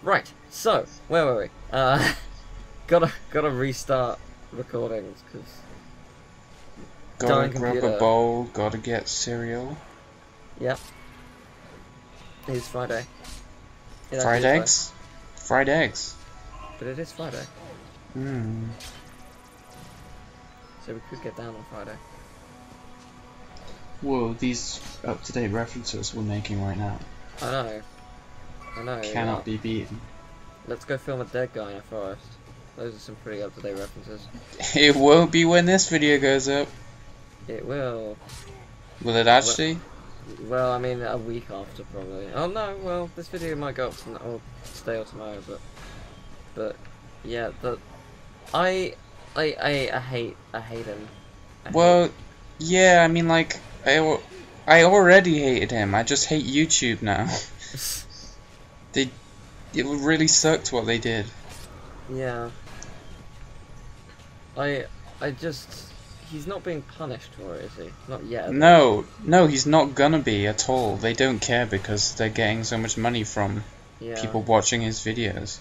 Right, so, where were we? Gotta restart recordings, because... Gotta grab a bowl, gotta get cereal. Yep. It is Friday. Fried eggs? Fried eggs. But it is Friday. Hmm. So we could get down on Friday. Whoa, these up-to-date references we're making right now. I know. Cannot be beaten. Let's go film a dead guy in a forest. Those are some pretty up-to-date references. It won't be when this video goes up. It will. Will it actually? Well, I mean, a week after, probably. Oh no, well, this video might go up or today or tomorrow, but yeah, I hate him. Well, yeah, I mean, like, I already hated him. I just hate YouTube now. It really sucked what they did. Yeah. He's not being punished for it, is he? Not yet. No, he's not gonna be at all. They don't care because they're getting so much money from people watching his videos.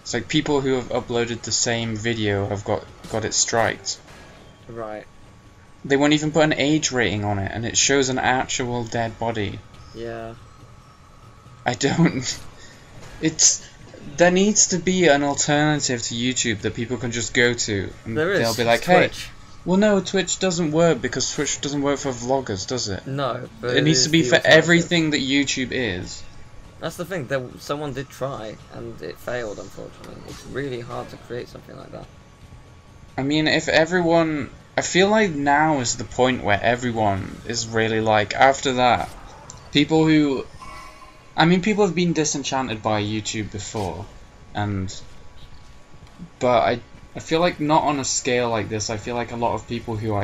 It's like people who have uploaded the same video have got it striked. Right. They won't even put an age rating on it, and it shows an actual dead body. Yeah. There needs to be an alternative to YouTube that people can just go to. And there is. They'll be like, Twitch. Hey, well, no, Twitch doesn't work because Twitch doesn't work for vloggers, does it? No, but it needs to be for everything that YouTube is. That's the thing. Someone did try, and it failed. Unfortunately, it's really hard to create something like that. I mean, if everyone, I feel like now is the point where everyone is really like. After that, people have been disenchanted by YouTube before, but I feel like not on a scale like this. I feel like a lot of people who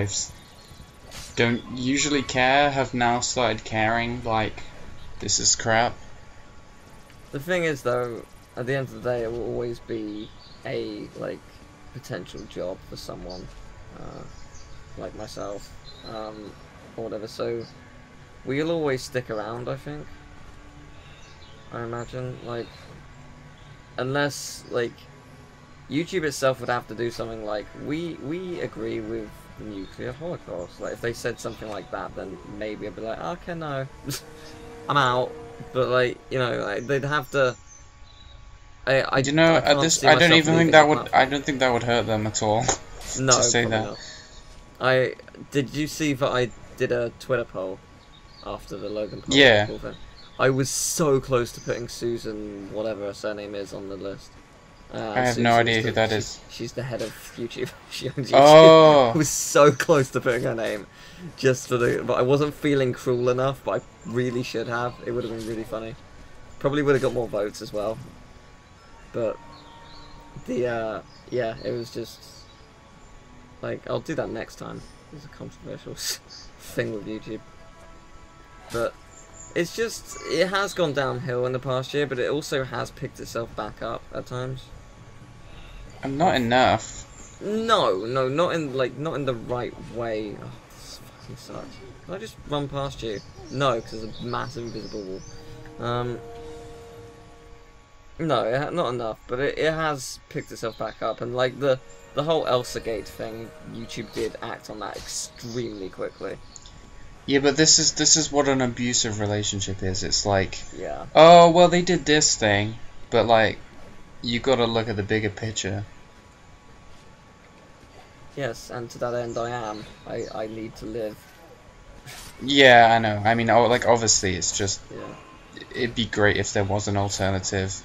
don't usually care have now started caring, like, this is crap. The thing is, though, at the end of the day, it will always be a, like, potential job for someone, like myself, or whatever, so we'll always stick around, I think. I imagine, like, unless, like, YouTube itself would have to do something like, we agree with the nuclear holocaust. Like, if they said something like that, then maybe I'd be like, okay, no, I'm out. But, like, you know, like, they'd have to. I don't think that would hurt them at all. No, to say that. Not. Did you see that I did a Twitter poll after the Logan poll? Yeah. I was so close to putting Susan, whatever her surname is, on the list. I have no idea who that is. She's the head of YouTube. She owns YouTube. Oh. I was so close to putting her name, but I wasn't feeling cruel enough. But I really should have. It would have been really funny. Probably would have got more votes as well. But yeah, it was just like, I'll do that next time. It's a controversial thing with YouTube, but it's just, it has gone downhill in the past year, but it also has picked itself back up at times. And not enough. No, not in the right way. Oh, this fucking sucks. Can I just run past you? No, because there's a massive invisible wall. No, not enough, but it has picked itself back up, and like the whole Elsagate thing, YouTube did act on that extremely quickly. Yeah, but this is what an abusive relationship is. It's like, yeah. Oh, well, they did this thing, but like, you gotta look at the bigger picture. Yes, and to that end, I need to live. Yeah, I know. I mean, like, obviously, it's just, yeah. It'd be great if there was an alternative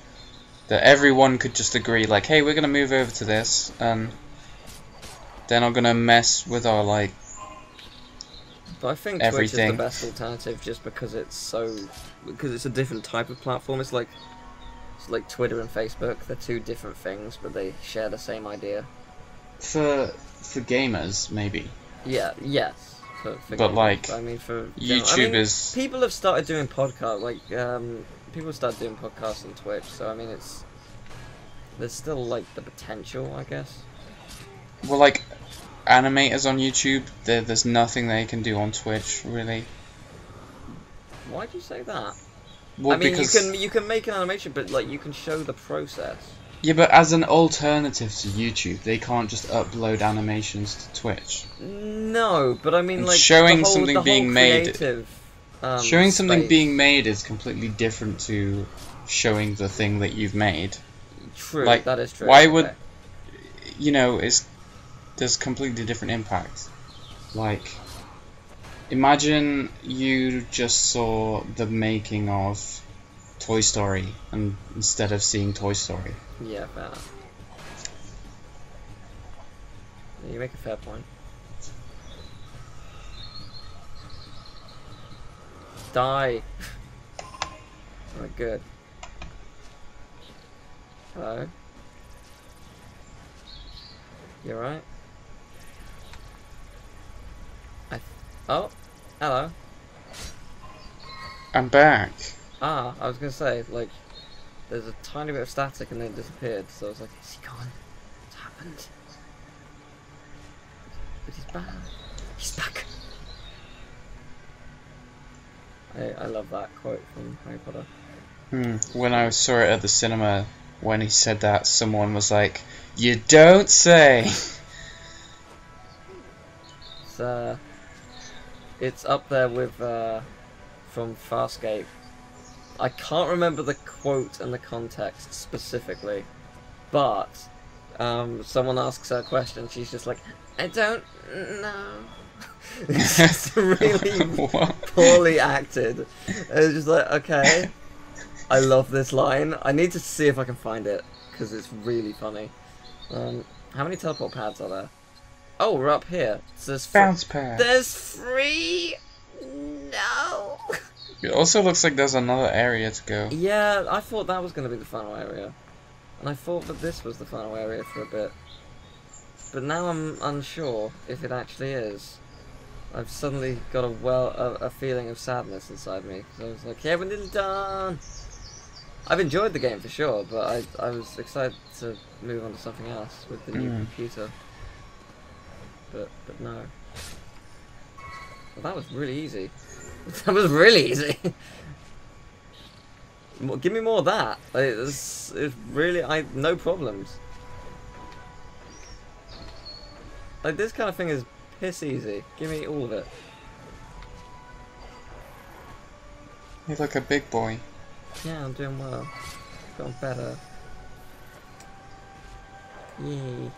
that everyone could just agree, like, hey, we're gonna move over to this, and they're not gonna mess with our, like, but I think everything. Twitch is the best alternative just because it's a different type of platform. It's like Twitter and Facebook. They're two different things, but they share the same idea. For gamers, maybe. Yeah. Yes. For but gamers. like, I mean, for YouTube is. People have started doing podcasts. Like, people started doing podcasts on Twitch. So I mean, there's still like the potential, I guess. Well, like, animators on YouTube, there's nothing they can do on Twitch, really. Why'd you say that? Well, I mean, because... you can make an animation, but like you can show the process. Yeah, but as an alternative to YouTube, they can't just upload animations to Twitch. No, but I mean, And like showing the whole, something being made, showing something being made is completely different to showing the thing that you've made. True, like, that is true. Why would, you know, there's completely different impact. Like, imagine you just saw the making of Toy Story, and instead of seeing Toy Story. Yeah, fair enough. You make a fair point. Die! Oh, good. Hello? You alright? Oh! Hello. I'm back. Ah, I was gonna say, like, there's a tiny bit of static and then it disappeared, so I was like, is he gone? What's happened? But he's back. He's back! I love that quote from Harry Potter. When I saw it at the cinema, when he said that, someone was like, "You don't say!" It's up there with, from Farscape. I can't remember the quote and the context specifically, but someone asks her a question, she's just like, I don't know. It's just really poorly acted. It's just like, okay, I love this line. I need to see if I can find it, because it's really funny. How many teleport pads are there? Oh, we're up here. So there's bounce pad. There's 3! No! It also looks like there's another area to go. Yeah, I thought that was going to be the final area. And I thought that this was the final area for a bit. But now I'm unsure if it actually is. I've suddenly got a feeling of sadness inside me. So I was like, yeah, we're nearly done! I've enjoyed the game for sure, but I was excited to move on to something else with the new computer. But no. Well, that was really easy. That was really easy. Give me more of that. Like, it's really no problems. Like, this kind of thing is piss easy. Give me all of it. You're like a big boy. Yeah, I'm doing well. Gotten better. Yay.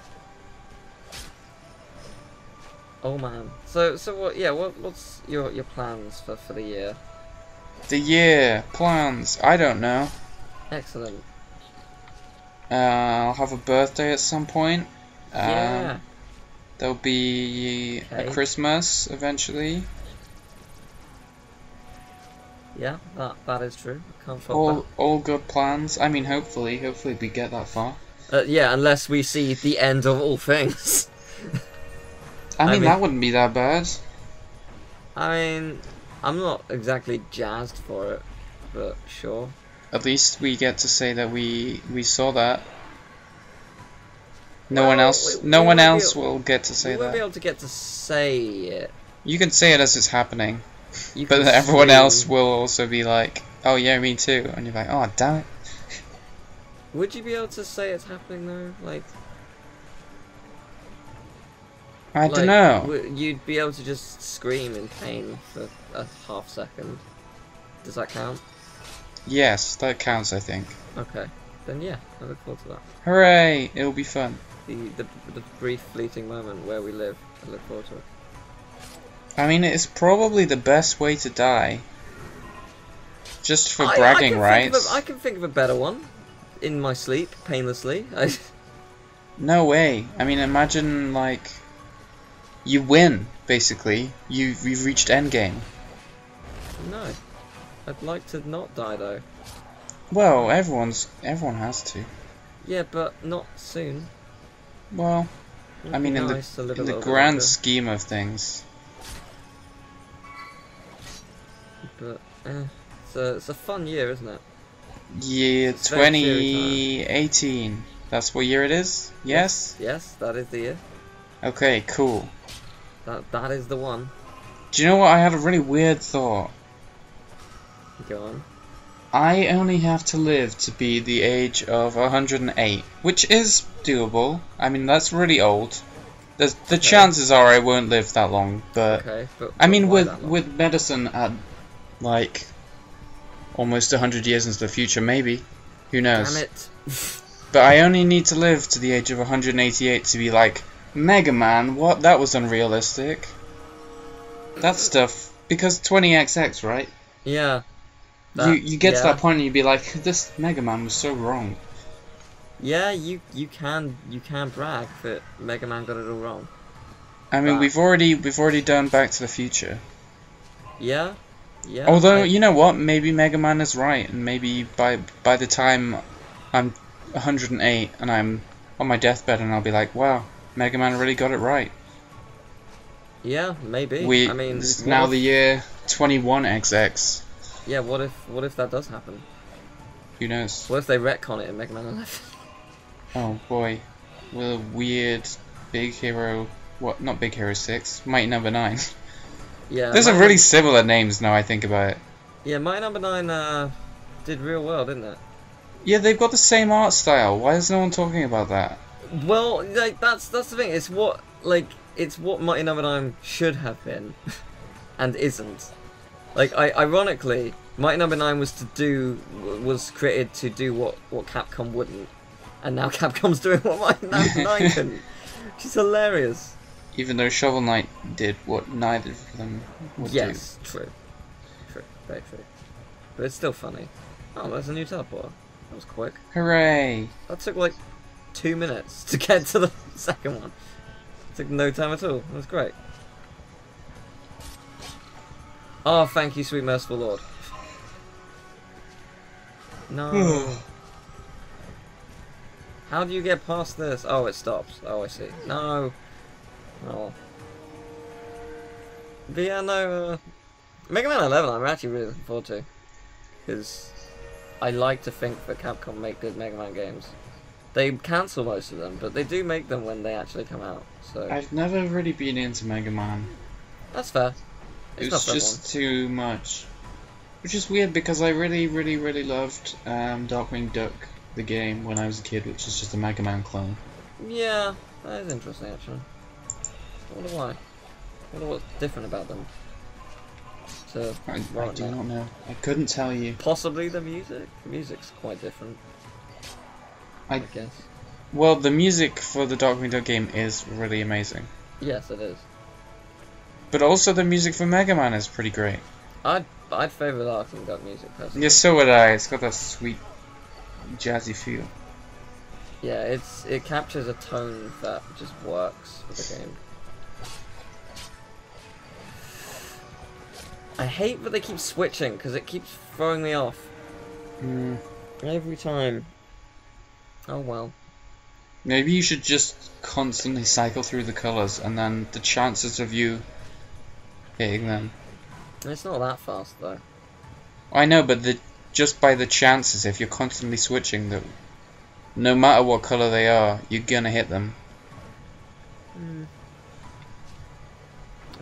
Oh man. So what? Yeah. What's your plans for the year? The year plans. I don't know. Excellent. I'll have a birthday at some point. Yeah. There'll be a Christmas eventually. Yeah, that is true. Can't fault that. All good plans. I mean, hopefully we get that far. Yeah, unless we see the end of all things. I mean, that wouldn't be that bad. I mean, I'm not exactly jazzed for it, but sure. At least we get to say that we saw that. No one else will get to say that. We won't be able to get to say it. You can say it as it's happening, but everyone else will also be like, "Oh yeah, me too," and you're like, "Oh damn it." Would you be able to say it's happening though? Like, I don't know. You'd be able to just scream in pain for a half second. Does that count? Yes, that counts, I think. Okay. Then yeah, I look forward to that. Hooray! It'll be fun. The brief fleeting moment where we live. I look forward to it. I mean, it's probably the best way to die. Just for bragging rights. I can think of a better one. In my sleep, painlessly. No way. I mean, imagine, like, you win, basically. You've reached endgame. No. I'd like to not die, though. Well, everyone has to. Yeah, but not soon. Well, I mean, in the grand scheme of things. But, it's a fun year, isn't it? Year 2018. That's what year it is? Yes? Yes, that is the year. Okay, cool. That is the one. Do you know what? I had a really weird thought. Go on. I only have to live to be the age of 108, which is doable. I mean, that's really old. The chances are I won't live that long, but I mean, with medicine at like almost 100 years into the future, maybe. Who knows? Damn it. But I only need to live to the age of 188 to be like, Mega Man, what? That was unrealistic. That stuff, because 20XX, right? Yeah. You get to that point and you'd be like, this Mega Man was so wrong. Yeah, you can brag that Mega Man got it all wrong. I mean, we've already done Back to the Future. Yeah, yeah. Although you know what, maybe Mega Man is right, and maybe by the time I'm 108 and I'm on my deathbed, and I'll be like, wow, Mega Man really got it right. Yeah, maybe. I mean, this is now the year 21XX. Yeah, what if that does happen? Who knows? What if they retcon it in Mega Man 11? Oh boy, with a weird Big Hero. What? Not Big Hero 6. Mighty Number 9. Yeah. Those are really similar names now I think about it. Yeah, Mighty Number 9 did real well, didn't it? Yeah, they've got the same art style. Why is no one talking about that? Well, like that's the thing. It's what Mighty Number 9 should have been, and isn't. Like, ironically, Mighty Number 9 was created to do what Capcom wouldn't, and now Capcom's doing what Mighty Number 9 couldn't, which is hilarious. Even though Shovel Knight did what neither of them would do. Yes, true, very true. But it's still funny. Oh, there's a new teleporter. That was quick. Hooray! That took like 2 minutes to get to the second one. It took no time at all. It was great. Oh, thank you, sweet merciful Lord. No. How do you get past this? Oh, it stops. Oh, I see. No. Oh. But yeah, no. Mega Man 11 I'm actually really looking forward to. Because I like to think that Capcom make good Mega Man games. They cancel most of them, but they do make them when they actually come out. So I've never really been into Mega Man. That's fair. It was just too much. Which is weird because I really loved Darkwing Duck, the game, when I was a kid, which is just a Mega Man clone. Yeah, that is interesting actually. I wonder why. I wonder what's different about them. So, I do not know. I couldn't tell you. Possibly the music. The music's quite different. I guess. Well, the music for the Darkwing Duck game is really amazing. Yes, it is. But also the music for Mega Man is pretty great. I'd favour the Darkwing Duck music personally. Yeah, so would I. It's got that sweet, jazzy feel. Yeah, it captures a tone that just works for the game. I hate that they keep switching because it keeps throwing me off. Every time. Oh well. Maybe you should just constantly cycle through the colours, and then the chances of you hitting them. It's not that fast though. I know, but just by the chances, if you're constantly switching them, no matter what colour they are, you're gonna hit them.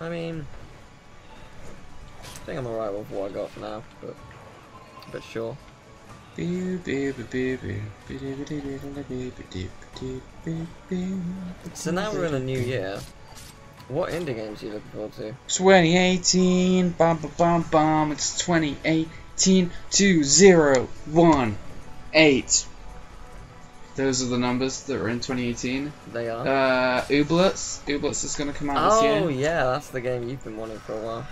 I mean, I think I'm alright with what I got for now, but sure. So now we're in a new year. What indie games are you looking forward to? 2018, bum bum bum bum. It's 2018, 2018. Those are the numbers that were in 2018. They are. Ooblets. Ooblets is going to come out this year. Oh yeah, that's the game you've been wanting for a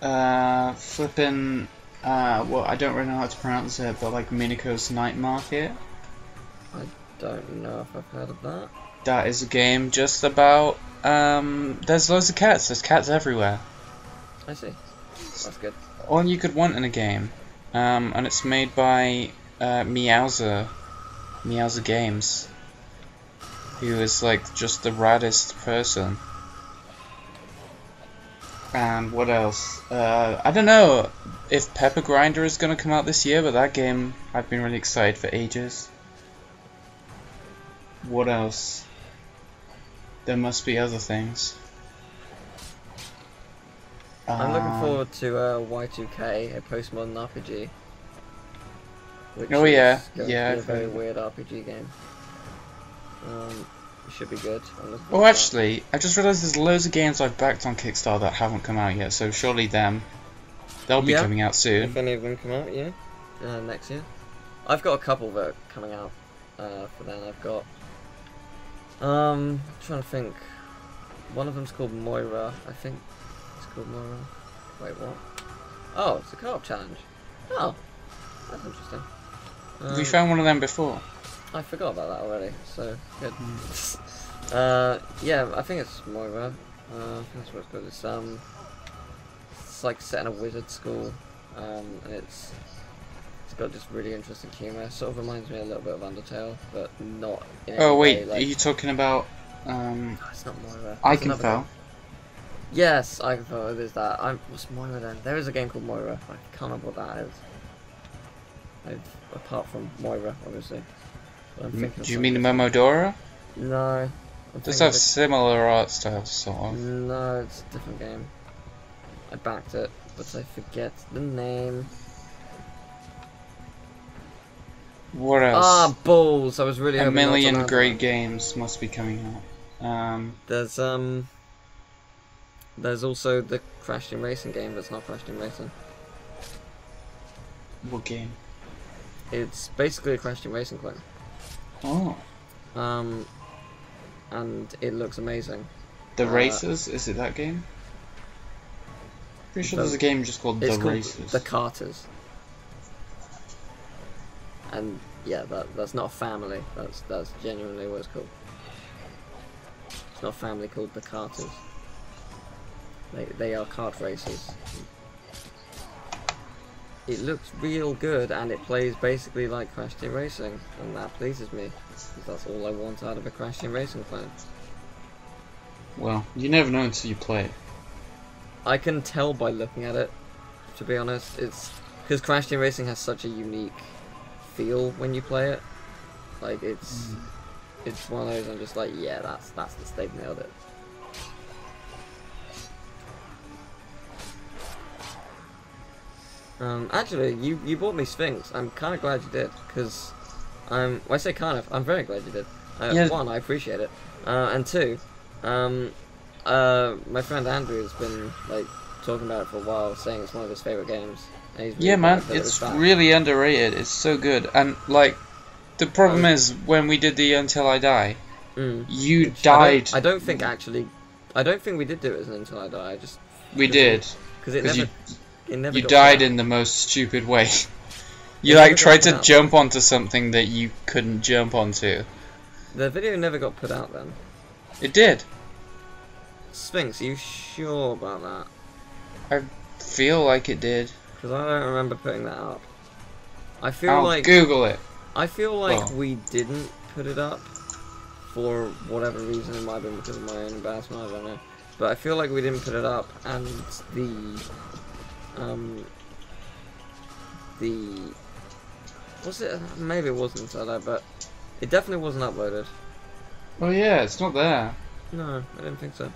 while. Flippin'. Well, I don't really know how to pronounce it, but like Minico's Night Market. I don't know if I've heard of that. That is a game just about, there's loads of cats. There's cats everywhere. I see. That's good. All you could want in a game. And it's made by Meowser Games, who is like just the raddest person. And what else? I don't know if Pepper Grinder is going to come out this year, but that game I've been really excited for ages. What else? There must be other things. I'm looking forward to Y2K, a postmodern RPG. Which oh is yeah, going yeah. to be a very weird RPG game. It should be good. Oh, actually, I just realised there's loads of games I've backed on Kickstarter that haven't come out yet. So surely they'll be coming out soon. If any of them come out, yeah, next year. I've got a couple that are coming out for then. I've got trying to think. One of them's called Moira. I think it's called Moira. Wait, what? Oh, it's a co-op challenge. Oh, that's interesting. We found one of them before. I forgot about that already, so good. Yeah, I think it's Moira. I think that's what it's called. It's like set in a wizard school, and it's got just really interesting humour. Sort of reminds me a little bit of Undertale, but not in any Oh wait, way, like... are you talking about No, it's not Moira. Iconfell? Yes, Iconfell, it is that. What's Moira then? There is a game called Moira. I can't remember what that is. Apart from Moira, obviously. Do you mean the Momodora? No. Does have similar art style, sort of. No, it's a different game. I backed it, but I forget the name. What else? Ah, balls! I was really A hoping million not to great land games must be coming out. There's also the Crash Team Racing game that's not Crash Team Racing. What game? It's basically a Crash Team Racing clone. Oh. And it looks amazing. The Racers? Is it that game? Pretty sure there's a game just called The Racers. The Carters. And yeah, that's not a family. That's genuinely what it's called. It's not a family called the Carters. They are kart racers. It looks real good, and it plays basically like Crash Team Racing, and that pleases me, because that's all I want out of a Crash Team Racing clone. Well, you never know until you play it. I can tell by looking at it, to be honest. It's because Crash Team Racing has such a unique feel when you play it. Like it's one of those I'm just like, yeah, they've nailed it. Actually, you bought me Sphinx. I'm kind of glad you did, because well, I say kind of, I'm very glad you did. Yeah. One, I appreciate it, and two, my friend Andrew has been like talking about it for a while, saying it's one of his favorite games. And he's really yeah, man, it's really underrated. It's so good, and like the problem is when we did the Until I Die, you died. I don't think we did do it as an Until I Die. We did, because you died in the most stupid way. You like tried to jump onto something that you couldn't jump onto. The video never got put out then. It did. Sphinx, are you sure about that? I feel like it did. Because I don't remember putting that up. I'll Google it. I feel like we didn't put it up for whatever reason. It might have been because of my own embarrassment, I don't know. But I feel like we didn't put it up, and was it? Maybe it wasn't inside there, but it definitely wasn't uploaded. Oh yeah, it's not there. No, I didn't think so.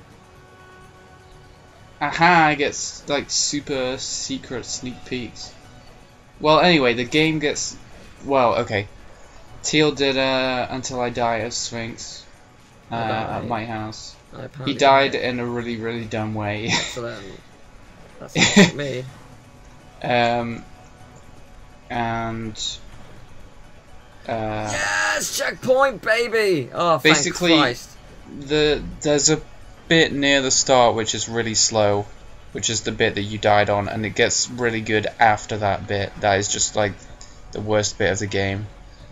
Aha, I get like super secret sneak peeks. Well, anyway, the game gets... Well, okay. Teal did Until I Die as Sphinx at my house. He died in a really, really dumb way. So that's me. Yes, checkpoint, baby! Oh, basically, thank Christ. There's a bit near the start which is really slow, which is the bit that you died on, and it gets really good after that bit. That is just like the worst bit of the game.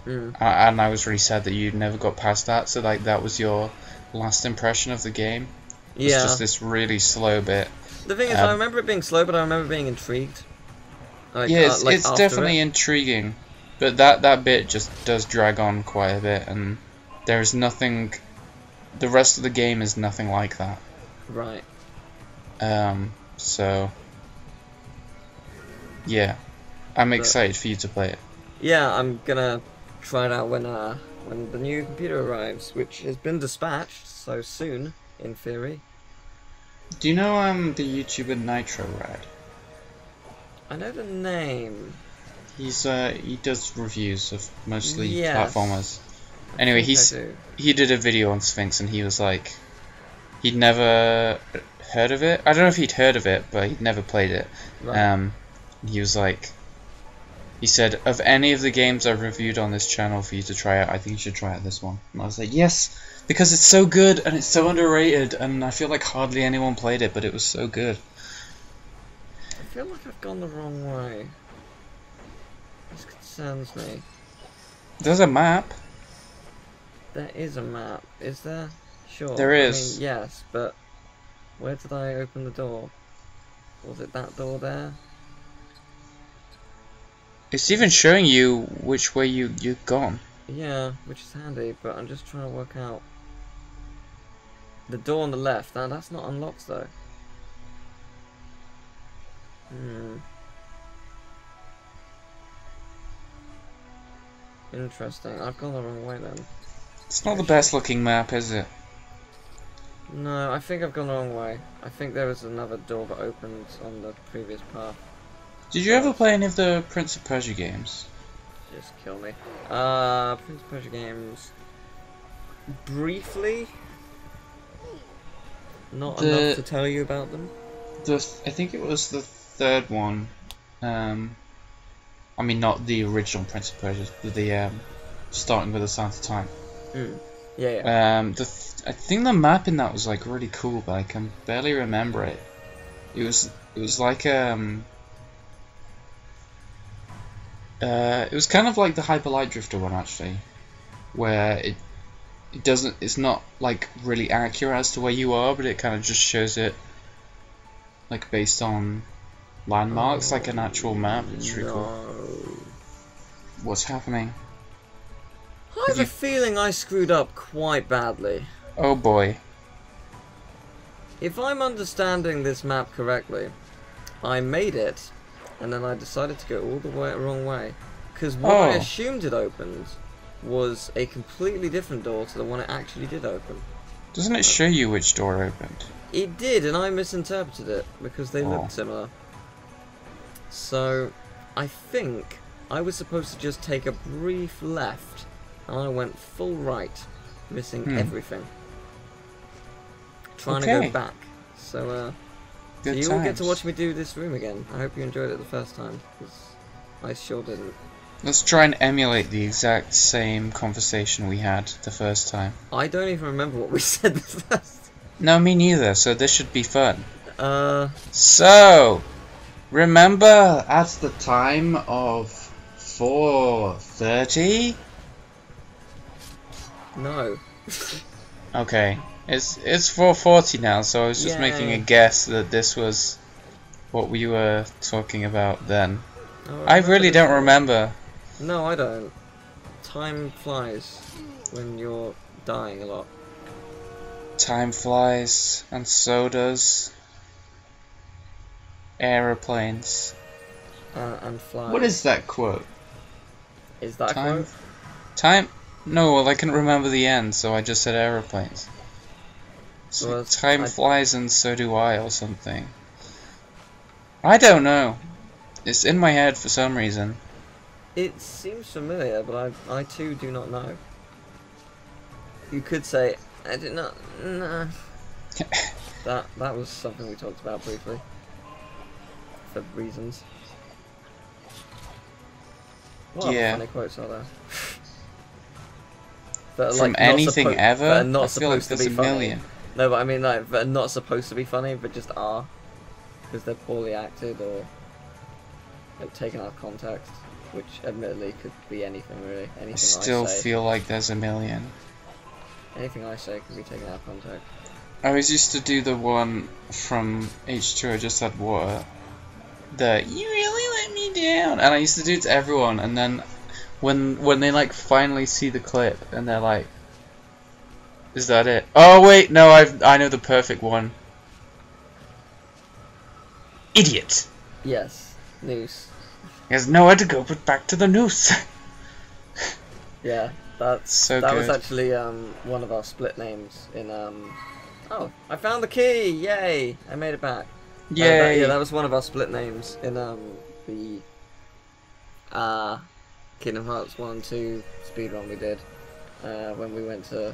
And I was really sad that you never got past that. So like that was your last impression of the game. Yeah. It's just this really slow bit. The thing is, I remember it being slow, but I remember being intrigued. Like, yeah, it's definitely intriguing, but that bit just does drag on quite a bit, and there's nothing. The rest of the game is nothing like that. Right. So yeah, I'm excited for you to play it. Yeah, I'm gonna try it out when the new computer arrives, which has been dispatched so soon, in theory. Do you know the YouTuber Nitro Rad? I know the name. He does reviews of mostly Yes. platformers. Anyway, he did a video on Sphinx and he was like, he'd never heard of it. I don't know if he'd heard of it, but he'd never played it. Right. He was like, he said, of any of the games I've reviewed on this channel for you to try out, I think you should try out this one. And I was like, yes, because it's so good and it's so underrated, and I feel like hardly anyone played it, but it was so good. I feel like I've gone the wrong way. This concerns me. There's a map. There is a map, is there? Sure. There is. I mean, yes, but where did I open the door? Was it that door there? It's even showing you which way you've gone. Yeah, which is handy, but I'm just trying to work out the door on the left. Now that's not unlocked though. Interesting. I've gone the wrong way then. It's not the best looking map, is it? No, I think I've gone the wrong way. I think there was another door that opened on the previous path. Did you ever play any of the Prince of Persia games? Just kill me. Prince of Persia games. Briefly. Not enough to tell you about them. I think it was the third one. I mean, not the original Prince of Persia, but the starting with the Sands of Time. Yeah. I think the map in that was like really cool, but I can barely remember it. It was like it was kind of like the Hyper Light Drifter one actually, where it's not like really accurate as to where you are, but it kind of just shows it like based on landmarks, like an actual map. It's really cool. What's happening? I have a feeling I screwed up quite badly. Oh boy. If I'm understanding this map correctly, I made it, and then I decided to go all the wrong way. Because what I assumed it opened was a completely different door to the one it actually did open. Doesn't it show you which door opened? It did, and I misinterpreted it, because they looked similar. So, I think I was supposed to just take a brief left, and I went full right, missing everything. Trying to go back. So, so you all get to watch me do this room again. I hope you enjoyed it the first time, because I sure didn't. Let's try and emulate the exact same conversation we had the first time. I don't even remember what we said the first. No, me neither, so this should be fun. So, remember at the time of 4:30? No. Okay. It's 4:40 now, so I was just making a guess that this was what we were talking about then. Oh, I really don't remember. No, I don't. Time flies when you're dying a lot. Time flies, and so does aeroplanes. And flies. What is that quote? Is that a quote? Time? No, well, I can remember the end, so I just said aeroplanes. So well, time flies and so do I, or something. I don't know. It's in my head for some reason. It seems familiar, but I too do not know. You could say, I did not... Nah. that was something we talked about briefly. For reasons. What other funny quotes are there? That are, from like, anything ever? That are not I feel like supposed to be funny. No, but I mean, like, that are not supposed to be funny, but just are. Because they're poorly acted or like, taken out of context. Which, admittedly, could be anything, really. Anything I still feel like there's a million. Anything I say can be taken out of context. I always used to do the one from H2O Just Had Water. The, you really let me down! And I used to do it to everyone, and then when they, like, finally see the clip, and they're like, is that it? Oh, wait, no, I know the perfect one. Idiot! Yes, noose. He has nowhere to go but back to the noose. Yeah, that was actually one of our split names in Oh, I found the key! Yay! I made it back. Yay! Yeah, that was one of our split names in the Kingdom Hearts 1 and 2 speedrun we did when we went to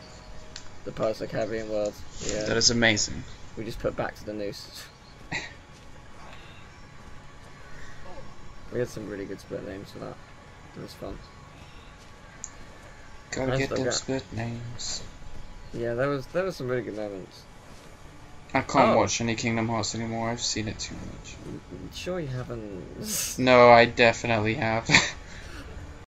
the Post-Caribbean world. Yeah. That is amazing. We just put back to the noose. We had some really good split names for that. It was fun. Gotta get them split names. Yeah, there was some really good moments. I can't watch any Kingdom Hearts anymore. I've seen it too much. Sure you haven't. No, I definitely have.